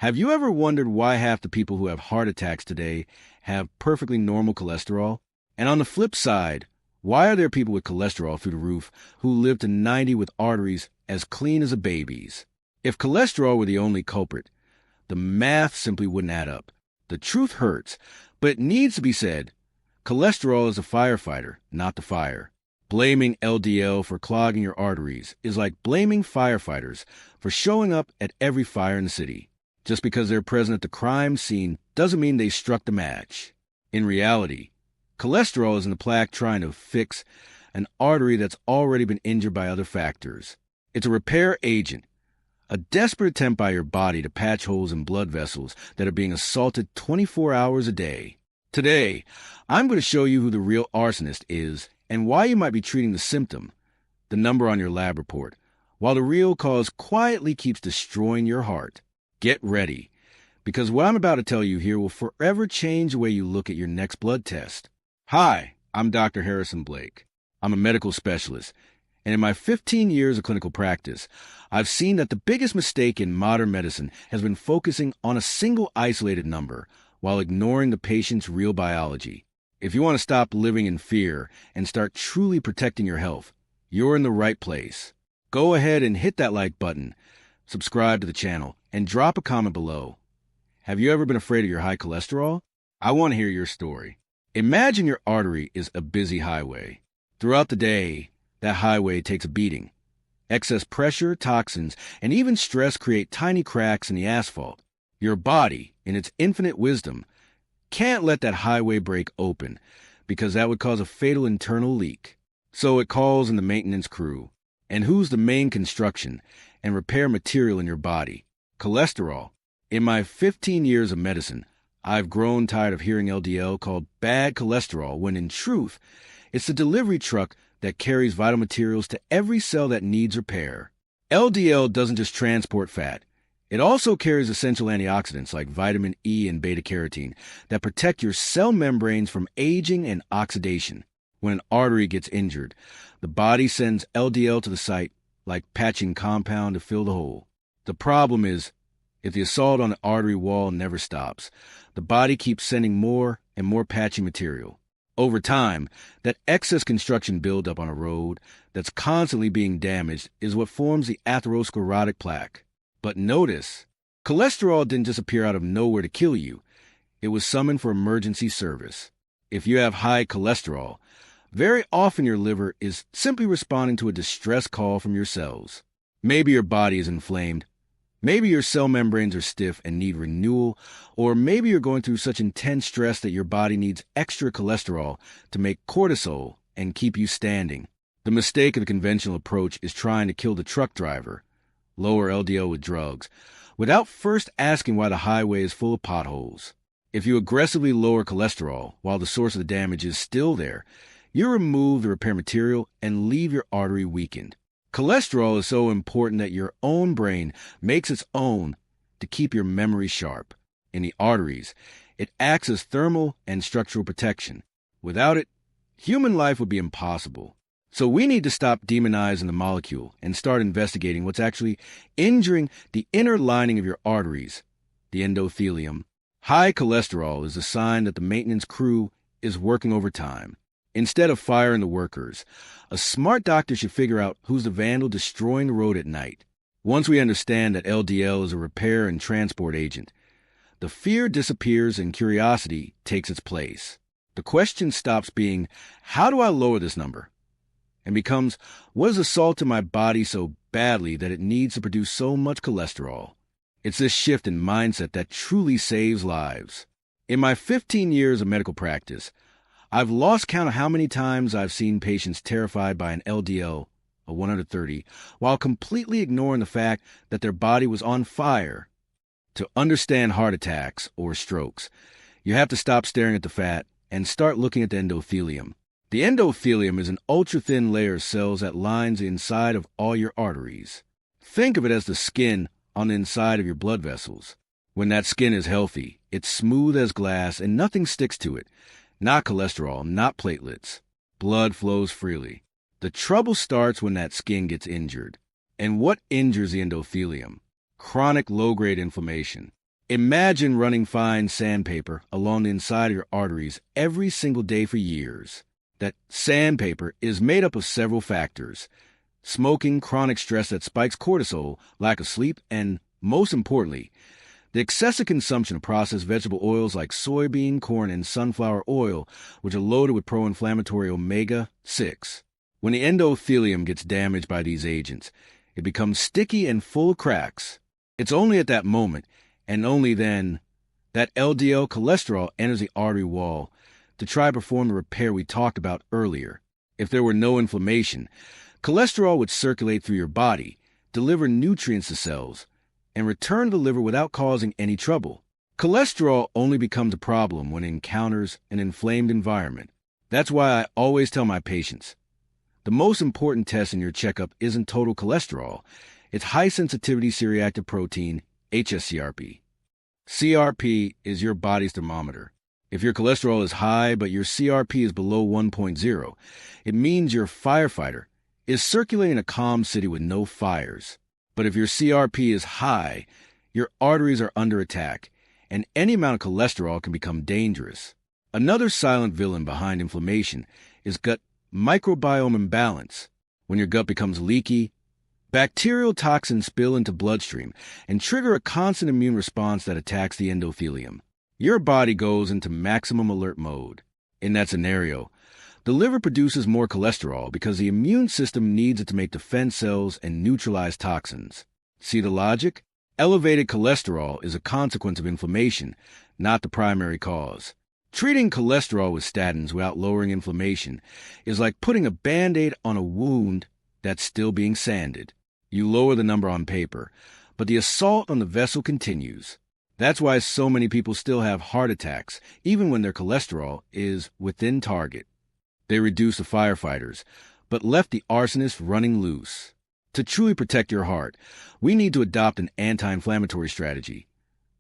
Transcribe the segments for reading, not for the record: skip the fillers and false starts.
Have you ever wondered why half the people who have heart attacks today have perfectly normal cholesterol? And on the flip side, why are there people with cholesterol through the roof who live to 90 with arteries as clean as a baby's? If cholesterol were the only culprit, the math simply wouldn't add up. The truth hurts, but it needs to be said. Cholesterol is a firefighter, not the fire. Blaming LDL for clogging your arteries is like blaming firefighters for showing up at every fire in the city. Just because they're present at the crime scene doesn't mean they struck the match. In reality, cholesterol is in the plaque trying to fix an artery that's already been injured by other factors. It's a repair agent, a desperate attempt by your body to patch holes in blood vessels that are being assaulted 24 hours a day. Today, I'm going to show you who the real arsonist is and why you might be treating the symptom, the number on your lab report, while the real cause quietly keeps destroying your heart. Get ready, because what I'm about to tell you here will forever change the way you look at your next blood test. Hi, I'm Dr. Harrison Blake. I'm a medical specialist, and in my 15 years of clinical practice, I've seen that the biggest mistake in modern medicine has been focusing on a single isolated number while ignoring the patient's real biology. If you want to stop living in fear and start truly protecting your health, you're in the right place. Go ahead and hit that like button, subscribe to the channel, and drop a comment below. Have you ever been afraid of your high cholesterol? I want to hear your story. Imagine your artery is a busy highway. Throughout the day, that highway takes a beating. Excess pressure, toxins, and even stress create tiny cracks in the asphalt. Your body, in its infinite wisdom, can't let that highway break open because that would cause a fatal internal leak. So it calls in the maintenance crew. And who's the main construction and repair material in your body? Cholesterol. In my 15 years of medicine, I've grown tired of hearing LDL called bad cholesterol when in truth, it's the delivery truck that carries vital materials to every cell that needs repair. LDL doesn't just transport fat. It also carries essential antioxidants like vitamin E and beta-carotene that protect your cell membranes from aging and oxidation. When an artery gets injured, the body sends LDL to the site like patching compound to fill the hole. The problem is, if the assault on the artery wall never stops, the body keeps sending more and more patching material. Over time, that excess construction buildup on a road that's constantly being damaged is what forms the atherosclerotic plaque. But notice, cholesterol didn't just appear out of nowhere to kill you. It was summoned for emergency service. If you have high cholesterol, very often your liver is simply responding to a distress call from your cells. Maybe your body is inflamed. Maybe your cell membranes are stiff and need renewal, or maybe you're going through such intense stress that your body needs extra cholesterol to make cortisol and keep you standing. The mistake of the conventional approach is trying to kill the truck driver, lower LDL with drugs, without first asking why the highway is full of potholes. If you aggressively lower cholesterol while the source of the damage is still there, you remove the repair material and leave your artery weakened. Cholesterol is so important that your own brain makes its own to keep your memory sharp. In the arteries, it acts as thermal and structural protection. Without it, human life would be impossible. So we need to stop demonizing the molecule and start investigating what's actually injuring the inner lining of your arteries, the endothelium. High cholesterol is a sign that the maintenance crew is working overtime. Instead of firing the workers, a smart doctor should figure out who's the vandal destroying the road at night. Once we understand that LDL is a repair and transport agent, the fear disappears and curiosity takes its place. The question stops being, how do I lower this number? And becomes, what is the salt in my body so badly that it needs to produce so much cholesterol? It's this shift in mindset that truly saves lives. In my 15 years of medical practice, I've lost count of how many times I've seen patients terrified by an LDL of 130 while completely ignoring the fact that their body was on fire. To understand heart attacks or strokes, you have to stop staring at the fat and start looking at the endothelium. The endothelium is an ultra-thin layer of cells that lines the inside of all your arteries. Think of it as the skin on the inside of your blood vessels. When that skin is healthy, it's smooth as glass and nothing sticks to it. Not cholesterol, not platelets. Blood flows freely. The trouble starts when that skin gets injured. And what injures the endothelium? Chronic low-grade inflammation. Imagine running fine sandpaper along the inside of your arteries every single day for years. That sandpaper is made up of several factors: smoking, chronic stress that spikes cortisol, lack of sleep, and, most importantly, the excessive consumption of processed vegetable oils like soybean, corn, and sunflower oil, which are loaded with pro-inflammatory omega-6. When the endothelium gets damaged by these agents, it becomes sticky and full of cracks. It's only at that moment, and only then, that LDL cholesterol enters the artery wall to try to perform the repair we talked about earlier. If there were no inflammation, cholesterol would circulate through your body, deliver nutrients to cells, and return to the liver without causing any trouble. Cholesterol only becomes a problem when it encounters an inflamed environment. That's why I always tell my patients, the most important test in your checkup isn't total cholesterol, it's high-sensitivity C-reactive protein, hsCRP. CRP is your body's thermometer. If your cholesterol is high but your CRP is below 1.0, it means your firefighter is circulating a calm city with no fires. But if your CRP is high, your arteries are under attack, and any amount of cholesterol can become dangerous. Another silent villain behind inflammation is gut microbiome imbalance. When your gut becomes leaky, bacterial toxins spill into bloodstream and trigger a constant immune response that attacks the endothelium. Your body goes into maximum alert mode. In that scenario, the liver produces more cholesterol because the immune system needs it to make defense cells and neutralize toxins. See the logic? Elevated cholesterol is a consequence of inflammation, not the primary cause. Treating cholesterol with statins without lowering inflammation is like putting a Band-Aid on a wound that's still being sanded. You lower the number on paper, but the assault on the vessel continues. That's why so many people still have heart attacks, even when their cholesterol is within target. They reduced the firefighters, but left the arsonist running loose. To truly protect your heart, we need to adopt an anti-inflammatory strategy.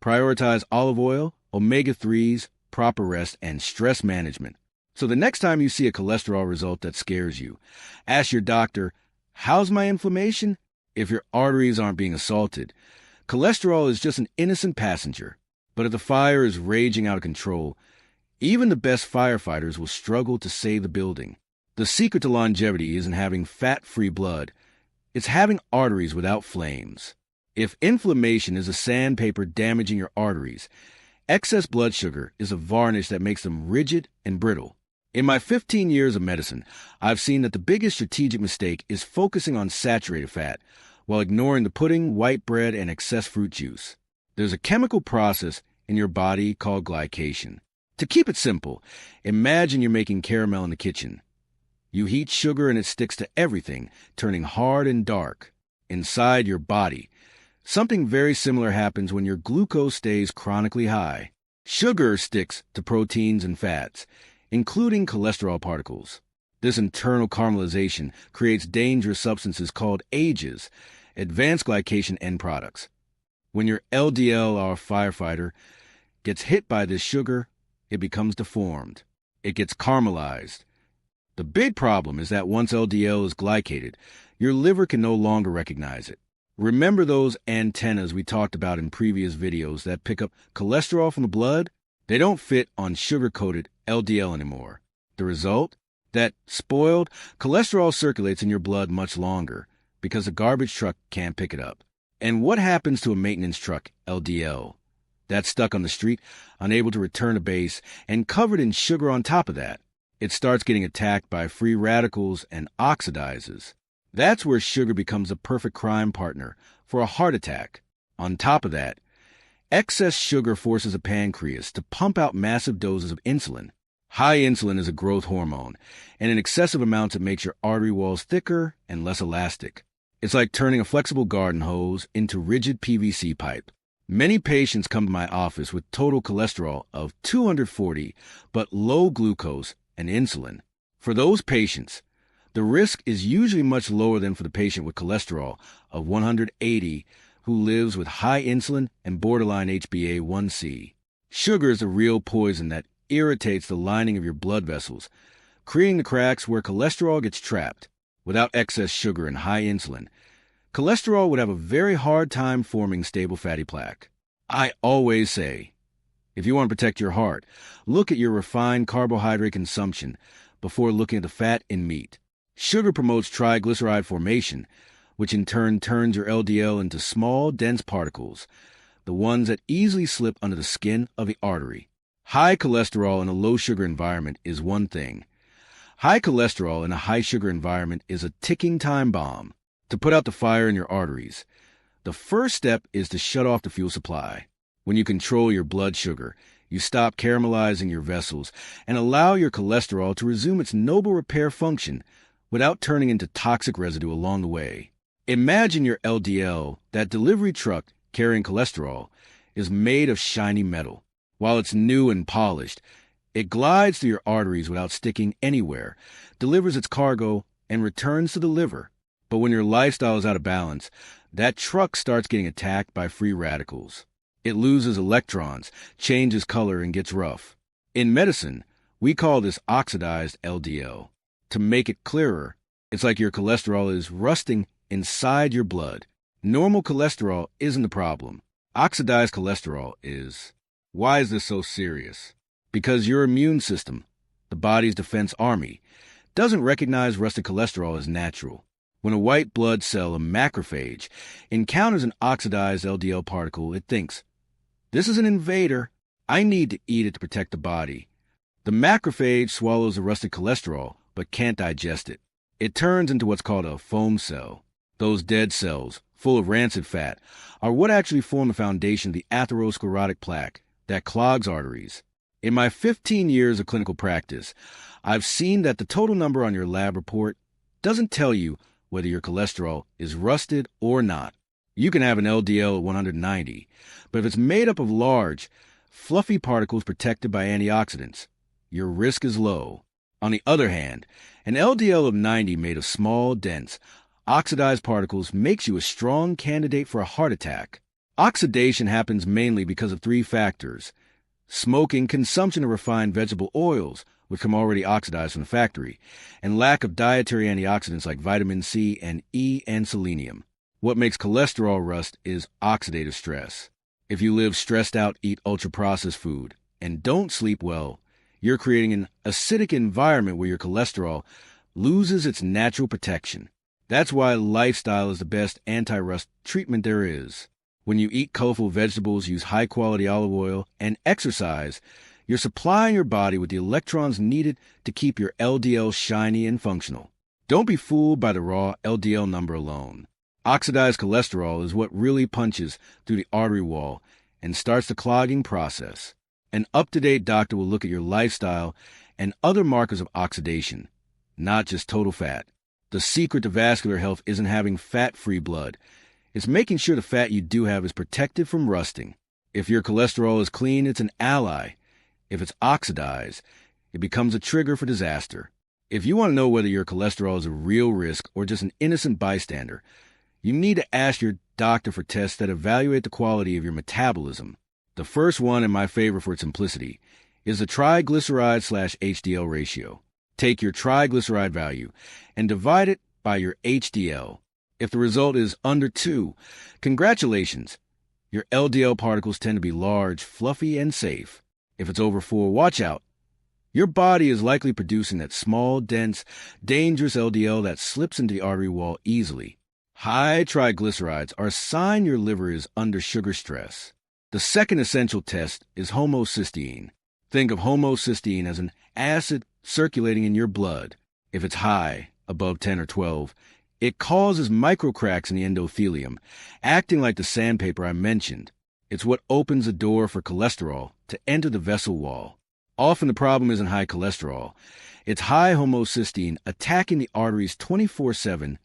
Prioritize olive oil, omega-3s, proper rest, and stress management. So the next time you see a cholesterol result that scares you, ask your doctor, how's my inflammation? If your arteries aren't being assaulted, cholesterol is just an innocent passenger. But if the fire is raging out of control, even the best firefighters will struggle to save the building. The secret to longevity isn't having fat-free blood. It's having arteries without flames. If inflammation is a sandpaper damaging your arteries, excess blood sugar is a varnish that makes them rigid and brittle. In my 15 years of medicine, I've seen that the biggest strategic mistake is focusing on saturated fat while ignoring the pudding, white bread, and excess fruit juice. There's a chemical process in your body called glycation. To keep it simple, imagine you're making caramel in the kitchen. You heat sugar and it sticks to everything, turning hard and dark. Inside your body, something very similar happens when your glucose stays chronically high. Sugar sticks to proteins and fats, including cholesterol particles. This internal caramelization creates dangerous substances called AGEs, advanced glycation end products. When your LDL or firefighter gets hit by this sugar, it becomes deformed. It gets caramelized. The big problem is that once LDL is glycated, your liver can no longer recognize it. Remember those antennas we talked about in previous videos that pick up cholesterol from the blood? They don't fit on sugar-coated LDL anymore. The result? That spoiled cholesterol circulates in your blood much longer because a garbage truck can't pick it up. And what happens to a maintenance truck, LDL? That's stuck on the street, unable to return to base, and covered in sugar on top of that. It starts getting attacked by free radicals and oxidizes. That's where sugar becomes a perfect crime partner for a heart attack. On top of that, excess sugar forces the pancreas to pump out massive doses of insulin. High insulin is a growth hormone, and in excessive amounts it makes your artery walls thicker and less elastic. It's like turning a flexible garden hose into rigid PVC pipe. Many patients come to my office with total cholesterol of 240, but low glucose and insulin. For those patients, the risk is usually much lower than for the patient with cholesterol of 180 who lives with high insulin and borderline HbA1c. Sugar is a real poison that irritates the lining of your blood vessels, creating the cracks where cholesterol gets trapped. Without excess sugar and high insulin, cholesterol would have a very hard time forming stable fatty plaque. I always say, if you want to protect your heart, look at your refined carbohydrate consumption before looking at the fat in meat. Sugar promotes triglyceride formation, which in turn turns your LDL into small, dense particles, the ones that easily slip under the skin of the artery. High cholesterol in a low-sugar environment is one thing. High cholesterol in a high-sugar environment is a ticking time bomb. To put out the fire in your arteries, the first step is to shut off the fuel supply. When you control your blood sugar, you stop caramelizing your vessels and allow your cholesterol to resume its noble repair function without turning into toxic residue along the way. Imagine your LDL, that delivery truck carrying cholesterol, is made of shiny metal. While it's new and polished, it glides through your arteries without sticking anywhere, delivers its cargo, and returns to the liver. But when your lifestyle is out of balance, that truck starts getting attacked by free radicals. It loses electrons, changes color, and gets rough. In medicine, we call this oxidized LDL. To make it clearer, it's like your cholesterol is rusting inside your blood. Normal cholesterol isn't the problem. Oxidized cholesterol is. Why is this so serious? Because your immune system, the body's defense army, doesn't recognize rusted cholesterol as natural. When a white blood cell, a macrophage, encounters an oxidized LDL particle, it thinks, "This is an invader. I need to eat it to protect the body." The macrophage swallows the rusted cholesterol, but can't digest it. It turns into what's called a foam cell. Those dead cells, full of rancid fat, are what actually form the foundation of the atherosclerotic plaque that clogs arteries. In my 15 years of clinical practice, I've seen that the total number on your lab report doesn't tell you whether your cholesterol is rusted or not. You can have an LDL at 190, but if it's made up of large, fluffy particles protected by antioxidants, your risk is low. On the other hand, an LDL of 90 made of small, dense, oxidized particles makes you a strong candidate for a heart attack. Oxidation happens mainly because of three factors: smoking, consumption of refined vegetable oils, which come already oxidized from the factory, and lack of dietary antioxidants like vitamin C and E and selenium. What makes cholesterol rust is oxidative stress. If you live stressed out, eat ultra-processed food, and don't sleep well, you're creating an acidic environment where your cholesterol loses its natural protection. That's why lifestyle is the best anti-rust treatment there is. When you eat colorful vegetables, use high-quality olive oil, and exercise, you're supplying your body with the electrons needed to keep your LDL shiny and functional. Don't be fooled by the raw LDL number alone. Oxidized cholesterol is what really punches through the artery wall and starts the clogging process. An up-to-date doctor will look at your lifestyle and other markers of oxidation, not just total fat. The secret to vascular health isn't having fat-free blood. It's making sure the fat you do have is protected from rusting. If your cholesterol is clean, it's an ally. If it's oxidized, it becomes a trigger for disaster. If you want to know whether your cholesterol is a real risk or just an innocent bystander, you need to ask your doctor for tests that evaluate the quality of your metabolism. The first one, and my favorite for its simplicity, is the triglyceride/HDL ratio. Take your triglyceride value and divide it by your HDL. If the result is under 2, congratulations. Your LDL particles tend to be large, fluffy, and safe. If it's over 4, watch out. Your body is likely producing that small, dense, dangerous LDL that slips into the artery wall easily. High triglycerides are a sign your liver is under sugar stress. The second essential test is homocysteine. Think of homocysteine as an acid circulating in your blood. If it's high, above 10 or 12, it causes microcracks in the endothelium, acting like the sandpaper I mentioned. It's what opens the door for cholesterol to enter the vessel wall. Often the problem isn't high cholesterol. It's high homocysteine attacking the arteries 24/7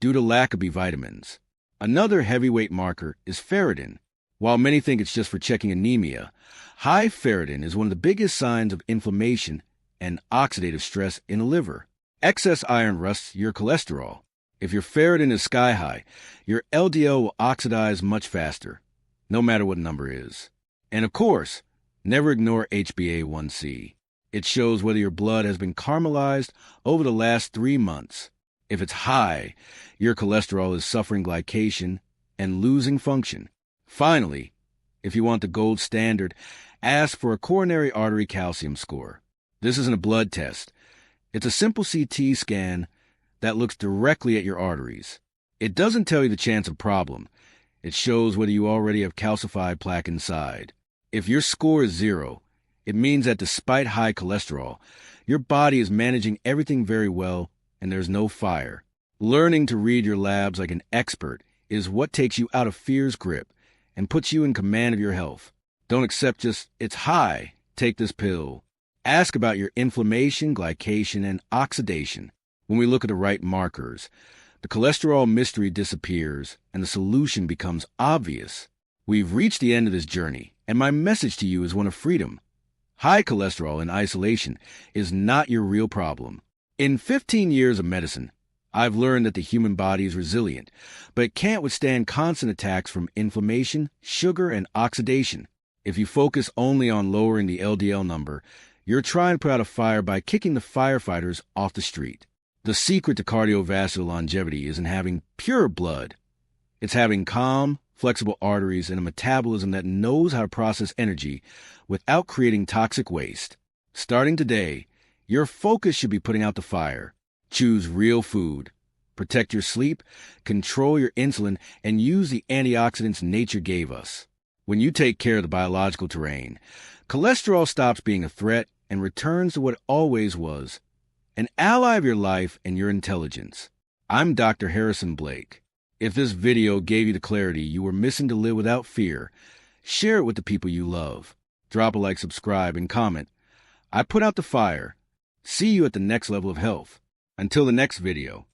due to lack of B vitamins. Another heavyweight marker is ferritin. While many think it's just for checking anemia, high ferritin is one of the biggest signs of inflammation and oxidative stress in the liver. Excess iron rusts your cholesterol. If your ferritin is sky high, your LDL will oxidize much faster, no matter what the number is. And of course, never ignore HbA1c. It shows whether your blood has been caramelized over the last 3 months. If it's high, your cholesterol is suffering glycation and losing function. Finally, If you want the gold standard, ask for a coronary artery calcium score. This isn't a blood test. It's a simple CT scan that looks directly at your arteries. It doesn't tell you the chance of problem. It shows whether you already have calcified plaque inside. If your score is 0, it means that despite high cholesterol, your body is managing everything very well and there's no fire. Learning to read your labs like an expert is what takes you out of fear's grip and puts you in command of your health. Don't accept just, it's high, take this pill. Ask about your inflammation, glycation, and oxidation. When we look at the right markers, the cholesterol mystery disappears and the solution becomes obvious. We've reached the end of this journey, and my message to you is one of freedom. High cholesterol in isolation is not your real problem. In 15 years of medicine, I've learned that the human body is resilient, but it can't withstand constant attacks from inflammation, sugar, and oxidation. If you focus only on lowering the LDL number, you're trying to put out a fire by kicking the firefighters off the street. The secret to cardiovascular longevity isn't having pure blood. It's having calm, flexible arteries and a metabolism that knows how to process energy without creating toxic waste. Starting today, your focus should be putting out the fire. Choose real food. Protect your sleep, control your insulin, and use the antioxidants nature gave us. When you take care of the biological terrain, cholesterol stops being a threat and returns to what it always was, an ally of your life and your intelligence. I'm Dr. Harrison Blake. If this video gave you the clarity you were missing to live without fear, share it with the people you love. Drop a like, subscribe, and comment. I put out the fire. See you at the next level of health. Until the next video.